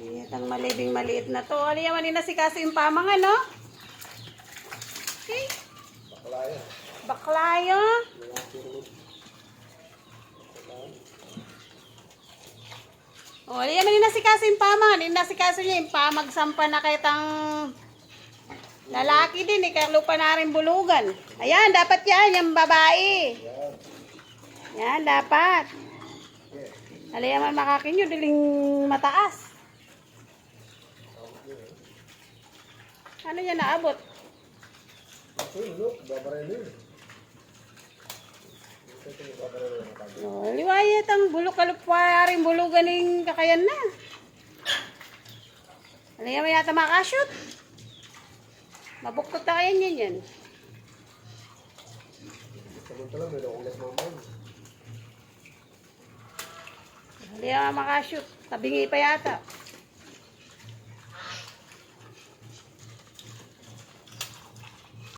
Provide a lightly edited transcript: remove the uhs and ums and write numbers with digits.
Itang malibing maliit na to. Ano yaman na si kasi yung pamangan, no? Okay. Baklaya. Baklayo. O, ano yaman na si kasi yung pamangan. Hindi na si kasi niya yung pamagsampa na kitang lalaki din. Ikalupa na rin bulugan. Ayan, dapat yan. Yung babae. Yan, dapat. Ano yaman makakinyo. Diling mataas. Ano yan naabot? Oh, liwayat ang bulok-kalupwaring bulugan ng kakayan na. Ano yan yata makashoot? Mabuktot na kayan yan. Ano yan makashoot? Tabingi pa yata.